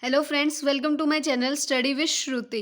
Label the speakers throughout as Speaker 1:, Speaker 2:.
Speaker 1: Hello friends, welcome to my channel study with Shruti.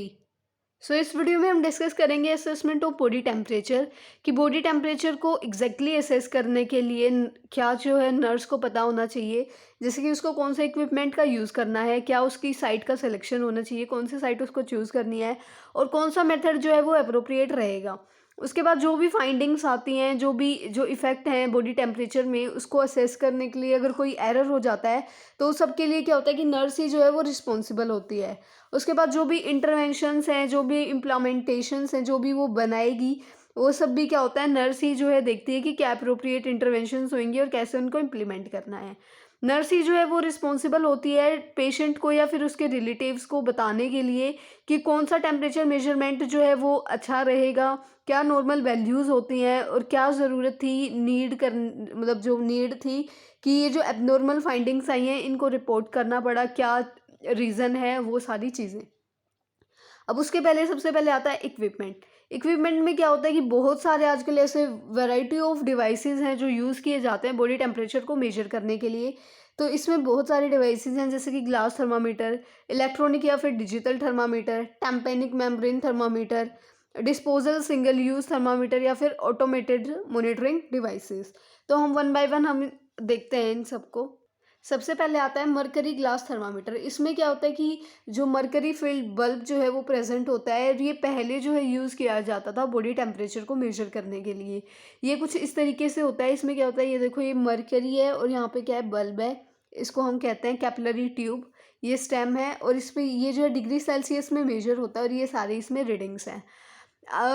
Speaker 1: इस video में हम डिस्कस करेंगे असेसमेंट ऑफ बॉडी टेम्परेचर कि बॉडी टेम्परेचर को एग्जैक्टली असेस करने के लिए क्या जो है नर्स को पता होना चाहिए। जैसे कि उसको कौन सा इक्विपमेंट का यूज़ करना है, क्या उसकी साइट का सिलेक्शन होना चाहिए, कौन सी साइट उसको चूज़ करनी है और कौन सा मेथड जो है वो अप्रोप्रिएट रहेगा। उसके बाद जो भी फाइंडिंग्स आती हैं, जो इफ़ेक्ट हैं बॉडी टेम्परेचर में, उसको असेस करने के लिए अगर कोई एरर हो जाता है तो उस सब के लिए क्या होता है कि नर्स ही जो है वो रिस्पॉन्सिबल होती है। उसके बाद जो भी इंटरवेंशंस हैं, जो भी इम्प्लीमेंटेशंस हैं, जो भी वो बनाएगी, वो सब भी क्या होता है, नर्स ही जो है देखती है कि क्या अप्रोप्रिएट इंटरवेंशंस होंगी और कैसे उनको इम्प्लीमेंट करना है। नर्स ही जो है वो रिस्पॉन्सिबल होती है पेशेंट को या फिर उसके रिलेटिव्स को बताने के लिए कि कौन सा टेम्परेचर मेजरमेंट जो है वो अच्छा रहेगा, क्या नॉर्मल वैल्यूज़ होती हैं और क्या ज़रूरत थी मतलब जो नीड थी कि ये जो एबनॉर्मल फाइंडिंग्स आई हैं इनको रिपोर्ट करना पड़ा, क्या रीज़न है, वो सारी चीज़ें। अब उसके पहले सबसे पहले आता है इक्विपमेंट। इक्विपमेंट में क्या होता है कि बहुत सारे आजकल ऐसे वैरायटी ऑफ डिवाइसेस हैं जो यूज़ किए जाते हैं बॉडी टेम्परेचर को मेजर करने के लिए। तो इसमें बहुत सारे डिवाइसेस हैं जैसे कि ग्लास थर्मामीटर, इलेक्ट्रॉनिक या फिर digital thermometer, tympanic membrane thermometer, disposal single use thermometer या फिर ऑटोमेटेड मॉनिटरिंग डिवाइसेस। तो हम वन बाय वन हम देखते हैं इन सबको। सबसे पहले आता है मरकरी ग्लास थर्मामीटर। इसमें क्या होता है कि जो मरकरी फील्ड बल्ब जो है वो प्रेजेंट होता है और ये पहले जो है यूज़ किया जाता था बॉडी टेम्परेचर को मेजर करने के लिए। ये कुछ इस तरीके से होता है। इसमें क्या होता है, ये देखो, ये मरकरी है और यहाँ पे क्या है, बल्ब है। इसको हम कहते हैं कैपिलरी ट्यूब। ये स्टेम है और इस पे ये जो है डिग्री सेल्सियस में मेजर होता है और ये सारी इसमें रीडिंग्स हैं।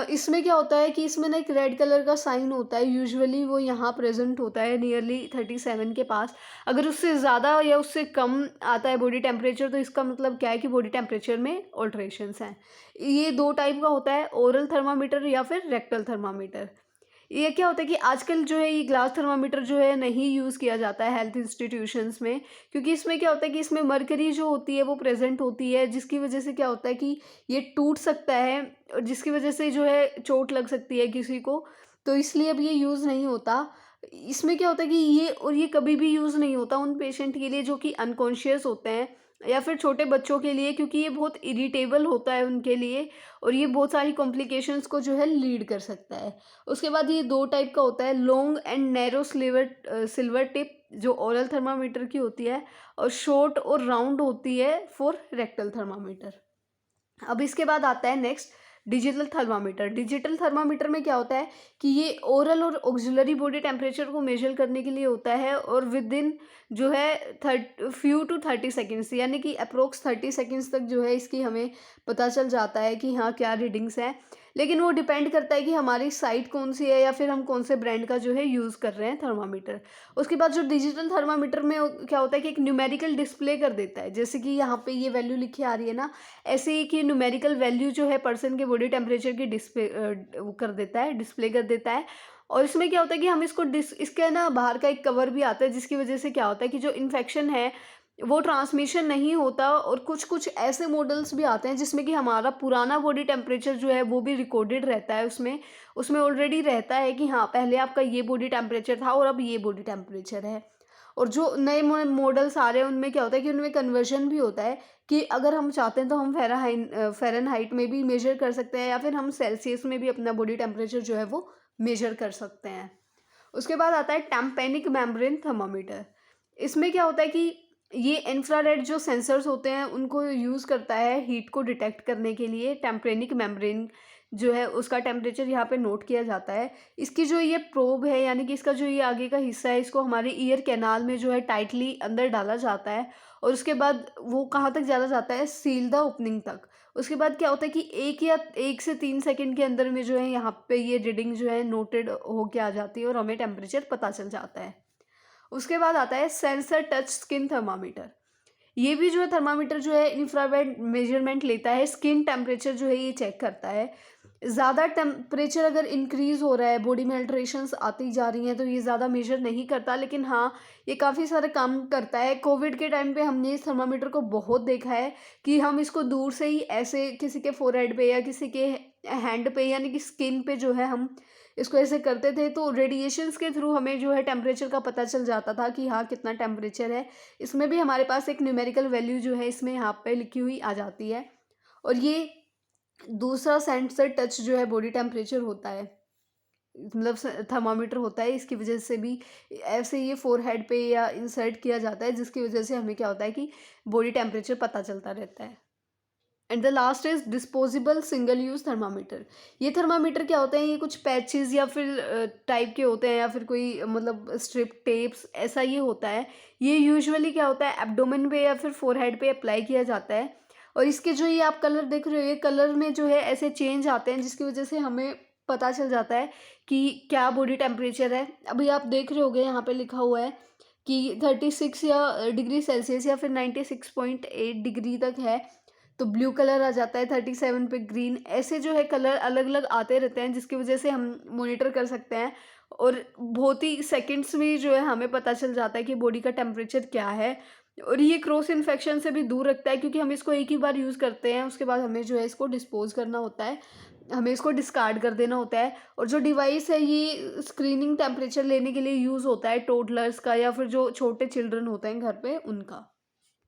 Speaker 1: इसमें क्या होता है कि इसमें ना एक रेड कलर का साइन होता है, यूजुअली वो यहाँ प्रेजेंट होता है नियरली 37 के पास। अगर उससे ज़्यादा या उससे कम आता है बॉडी टेम्परेचर तो इसका मतलब क्या है कि बॉडी टेम्परेचर में ऑल्ट्रेशंस हैं। ये दो टाइप का होता है, ओरल थर्मामीटर या फिर रेक्टल थर्मामीटर। ये क्या होता है कि आजकल जो है ये ग्लास थर्मामीटर जो है नहीं यूज़ किया जाता है हेल्थ इंस्टीट्यूशंस में, क्योंकि इसमें क्या होता है कि इसमें मरकरी जो होती है वो प्रेजेंट होती है, जिसकी वजह से क्या होता है कि ये टूट सकता है और जिसकी वजह से जो है चोट लग सकती है किसी को। तो इसलिए अब ये यूज़ नहीं होता। इसमें क्या होता है कि ये कभी भी यूज़ नहीं होता उन पेशेंट के लिए जो कि अनकॉन्शियस होते हैं या फिर छोटे बच्चों के लिए, क्योंकि ये बहुत इरिटेबल होता है उनके लिए और ये बहुत सारी कॉम्प्लिकेशंस को जो है लीड कर सकता है। उसके बाद ये दो टाइप का होता है, long and narrow silver tip जो ओरल थर्मामीटर की होती है और शॉर्ट और राउंड होती है फॉर रेक्टल थर्मामीटर। अब इसके बाद आता है next digital thermometer. Digital thermometer में क्या होता है कि ये ओरल और ऑक्सिलरी बॉडी टेम्परेचर को मेजर करने के लिए होता है और विद इन जो है फ्यू टू 30 सेकेंड्स, यानी कि अप्रोक्स 30 सेकेंड्स तक जो है इसकी हमें पता चल जाता है कि हाँ क्या रीडिंग्स हैं। लेकिन वो डिपेंड करता है कि हमारी साइट कौन सी है या फिर हम कौन से ब्रांड का जो है यूज़ कर रहे हैं थर्मामीटर। उसके बाद जो डिजिटल थर्मामीटर में क्या होता है कि एक न्यूमेरिकल डिस्प्ले कर देता है, जैसे कि यहाँ पे ये वैल्यू लिखी आ रही है ना, ऐसे ही कि न्यूमेरिकल वैल्यू जो है पर्सन के बॉडी टेम्परेचर की वो कर देता है, डिस्प्ले कर देता है। और इसमें क्या होता है कि हम इसके ना बाहर का एक कवर भी आता है, जिसकी वजह से क्या होता है कि जो इन्फेक्शन है वो ट्रांसमिशन नहीं होता। और कुछ कुछ ऐसे मॉडल्स भी आते हैं जिसमें कि हमारा पुराना बॉडी टेम्परेचर जो है वो भी रिकॉर्डेड रहता है, उसमें उसमें ऑलरेडी रहता है कि हाँ पहले आपका ये बॉडी टेम्परेचर था और अब ये बॉडी टेम्परेचर है। और जो नए मॉडल्स आ रहे हैं उनमें क्या होता है कि उनमें कन्वर्जन भी होता है कि अगर हम चाहते हैं तो हम फ़ारेनहाइट में भी मेजर कर सकते हैं या फिर हम सेल्सियस में भी अपना बॉडी टेम्परेचर जो है वो मेजर कर सकते हैं। उसके बाद आता है टेम्पेनिक मेम्ब्रेन थर्मामीटर। इसमें क्या होता है कि ये इंफ्रारेड जो सेंसर्स होते हैं उनको यूज़ करता है हीट को डिटेक्ट करने के लिए। टेम्पेनिक मेम्ब्रेन जो है उसका टेम्परेचर यहाँ पे नोट किया जाता है। इसकी जो ये प्रोब है, यानी कि इसका जो ये आगे का हिस्सा है, इसको हमारे ईयर कैनाल में जो है टाइटली अंदर डाला जाता है और उसके बाद वो कहाँ तक डाला जाता है, सील द ओपनिंग तक। उसके बाद क्या होता है कि 1 से 3 सेकंड के अंदर में जो है यहाँ पे ये रीडिंग जो है नोटेड होके आ जाती है और हमें टेम्परेचर पता चल जाता है। उसके बाद आता है सेंसर टच स्किन थर्मामीटर। ये भी जो है थर्मामीटर जो है इंफ्रारेड मेजरमेंट लेता है, स्किन टेम्परेचर जो है ये चेक करता है। ज़्यादा टेम्परेचर अगर इंक्रीज़ हो रहा है, बॉडी में अल्ट्रेशंस आती जा रही हैं, तो ये ज़्यादा मेजर नहीं करता, लेकिन हाँ ये काफ़ी सारा काम करता है। कोविड के टाइम पे हमने इस थर्मामीटर को बहुत देखा है कि हम इसको दूर से ही ऐसे किसी के फोरहेड पे या किसी के हैंड पे यानी कि स्किन पे जो है हम इसको ऐसे करते थे, तो रेडिएशंस के थ्रू हमें जो है टेम्परेचर का पता चल जाता था कि हाँ कितना टेम्परेचर है। इसमें भी हमारे पास एक न्यूमेरिकल वैल्यू जो है इसमें यहाँ पे लिखी हुई आ जाती है। और ये दूसरा सेंसर टच जो है बॉडी टेम्परेचर होता है, मतलब थर्मामीटर होता है, इसकी वजह से भी ऐसे ये फोरहेड पे या इंसर्ट किया जाता है, जिसकी वजह से हमें क्या होता है कि बॉडी टेम्परेचर पता चलता रहता है। And the last is disposable single use thermometer. ये थर्मामीटर क्या होते हैं, ये कुछ पैचेस या फिर टाइप के होते हैं, या फिर कोई मतलब स्ट्रिप टेप्स ऐसा ये होता है। ये यूजुअली क्या होता है एब्डोमेन पे या फिर फोरहेड पे अप्लाई किया जाता है। और इसके जो ये आप कलर देख रहे हो, ये कलर में जो है ऐसे चेंज आते हैं, जिसकी वजह से हमें पता चल जाता है कि क्या बॉडी टेम्परेचर है। अभी आप देख रहे होगे यहाँ पे लिखा हुआ है कि 36 या डिग्री सेल्सियस या फिर 96.8 डिग्री तक है, तो ब्लू कलर आ जाता है, 37 पे ग्रीन, ऐसे जो है कलर अलग अलग आते रहते हैं, जिसकी वजह से हम मॉनिटर कर सकते हैं। और बहुत ही सेकंड्स में जो है हमें पता चल जाता है कि बॉडी का टेम्परेचर क्या है। और ये क्रॉस इन्फेक्शन से भी दूर रखता है, क्योंकि हम इसको एक ही बार यूज़ करते हैं, उसके बाद हमें जो है इसको डिस्पोज करना होता है, हमें इसको डिस्कार्ड कर देना होता है। और जो डिवाइस है ये स्क्रीनिंग टेम्परेचर लेने के लिए यूज़ होता है टोडलर्स का, या फिर जो छोटे चिल्ड्रन होते हैं घर पे उनका।